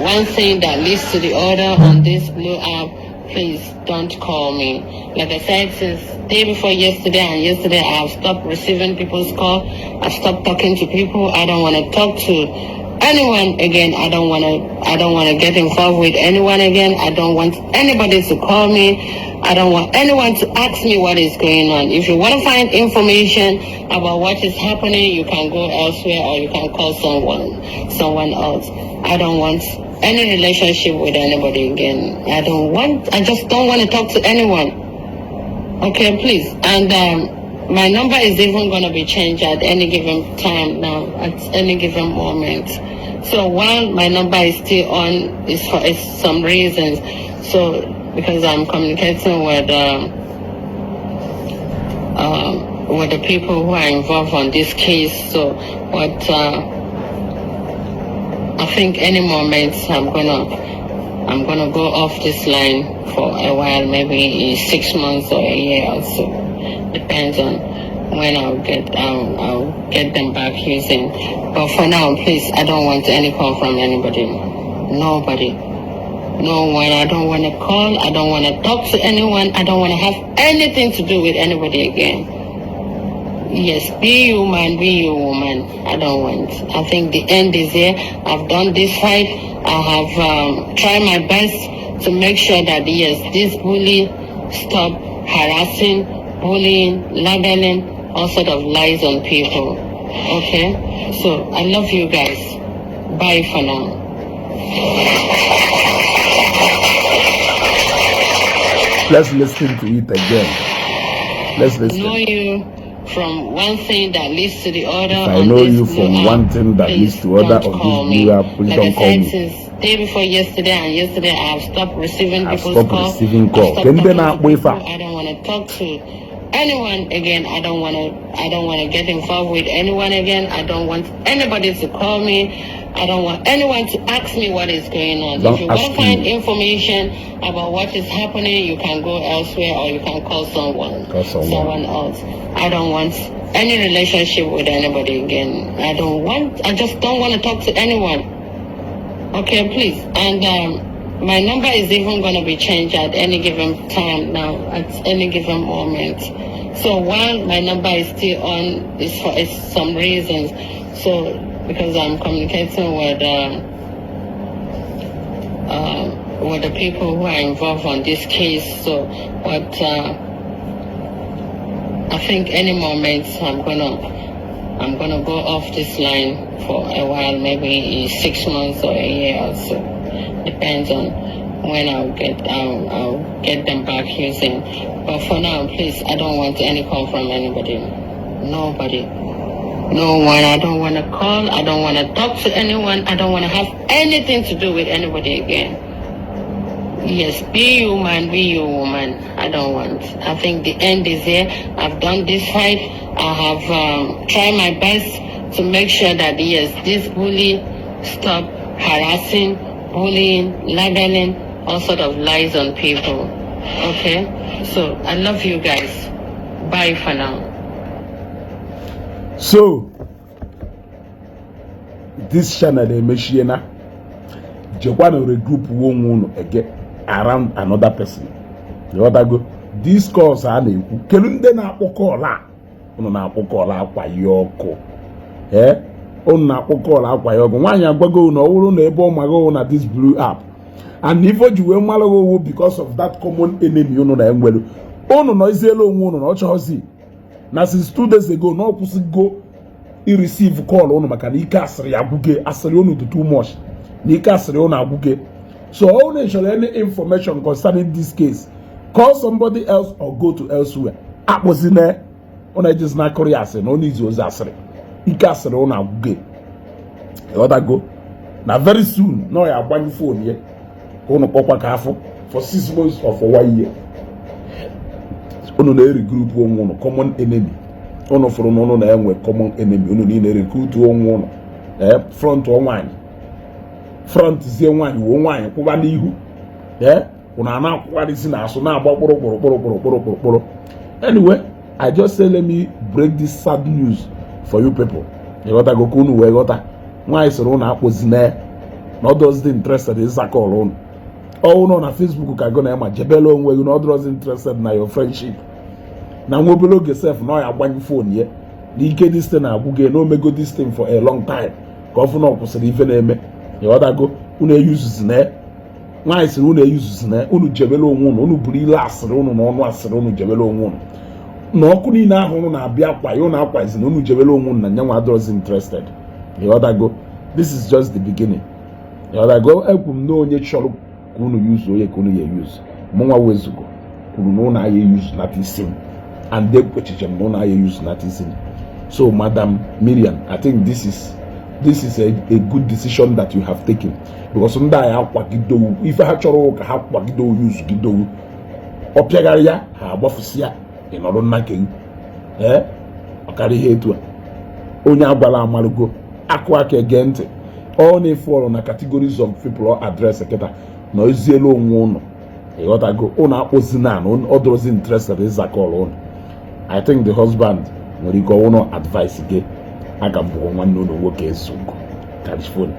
one thing that leads to the other on this blue app, please don't call me. Like I said, since day before yesterday and yesterday, I've stopped receiving people's call. I've stopped talking to people. I don't want to talk to anyone again. I don't want to get involved with anyone again. I don't want anybody to call me. I don't want anyone to ask me what is going on. If you want to find information about what is happening, you can go elsewhere or you can call someone else. I don't want any relationship with anybody again. I just don't want to talk to anyone. Okay, please. And my number is even going to be changed at any given time now, at any given moment. So while my number is still on, is for some reasons. So because I'm communicating with the people who are involved on this case. So what I think any moment I'm gonna go off this line for a while, maybe in 6 months or a year or so. Depends on when I'll get them back using. But for now, please, I don't want any call from anybody. Nobody. No one. I don't want to call. I don't want to talk to anyone. I don't want to have anything to do with anybody again. Yes, be you man, be you woman. I don't want. I think the end is here. I've done this fight. I have tried my best to make sure that, yes, this bully stop harassing, bullying, labeling, all sort of lies on people. Okay? So, I love you guys. Bye for now. Let's listen to it again. Let's listen. Know you from one thing that leads to the other. If I know you from one thing that leads to other of this blue app, please don't call me. Since day before yesterday and yesterday, I've stopped receiving people's calls. I don't want to talk to anyone again. I don't want to get involved with anyone again. I don't want anybody to call me. I don't want anyone to ask me what is going on. If you want to find information about what is happening, you can go elsewhere or you can call someone else. I don't want any relationship with anybody again. I just don't want to talk to anyone. Okay, please. And my number is even going to be changed at any given time now, at any given moment. So while my number is still on, is for some reasons. So because I'm communicating with the people who are involved on this case. So what I think any moment I'm gonna go off this line for a while, maybe in 6 months or a year or so. Depends on when I'll get them back using. But for now, please, I don't want any call from anybody. Nobody. No one. I don't want to call. I don't want to talk to anyone. I don't want to have anything to do with anybody again. Yes, be you man, be you woman. I don't want. I think the end is here. I've done this fight. I have tried my best to make sure that, yes, this bully stop harassing, bullying, labeling, all sort of lies on people. Okay? So, I love you guys. Bye for now. So, this channel they Meshiana Japan regroup one again around another person. The other go, these calls are na kelunde na akpokola. Uno na akpokola akwa yoko. Uno na akpokola akwa yoko. Nwanya agbago na owuru na ebe omago na this blue app. And if you were malago because of that common enemy uno na enwelu. Uno no izelo uno na ochozi. Now since 2 days ago, no person go he receive call on makana ike asiri aguge asiri onu do too much. Ike asiri onu aguge. So only shall any information concerning this case, call somebody else or go to elsewhere. Apozine on just na Korea asiri no need to asiri. Ike asiri onu aguge. You other go. Now very soon, no ya bani phone here. Ono pokwa kafo for 6 months or for 1 year. Ono na regroup one common enemy. Ono for ono na enwe common enemy. Ono ni na recruit one front one. Front zie one one kwuba n'ihu. Una na akwalisi na aso na agba kporo. Anyway, I just say let me break this sad news for you people. You got to go kunu we got why so na akpozi na Not those interested in Zakol. Oh no, na Facebook ka go na ma jebelo onwe you not those interested na your friendship. Na nwobelo gesef no ya gbanye phone ye. N'ike this thing agbuge no mego this thing for a long time. Ka ofu na kwusiri ife na eme. You other go unu use na. Nwa isi unu use na unu jebelo onwe unu buru ile asịrị unu na ọnụ asịrị unu jebelo onwe unu. Na ọkụ niile ahụ unu na-abịa akwa ya unu akwazi na unu jebelo onwe unu na nyanwa those interested. You other go this is just the beginning. You other go ekwum na onye chọrọ kunu use oye kunu ye use monwa wezugo kunu no na ye use nothing and they kwechichem no na ye use nothing. So Madam Miriam, I think this is a good decision that you have taken, because nda ya kwagido ife ha chọrọ ka ha kwagido use gido opiagara ya ha agbafusia inodo nnake okari he etu onye agwala amalugo akụ aka ege ntị all na fall na categories of people or address eketa na ozielu onwe unu ịghọtago unu akpụzina na others interested ịzakọrọ unu. I think the husband nwere ike ọwụnụ advice gị aga mbụ nwanne unu nwoke ezugo telephone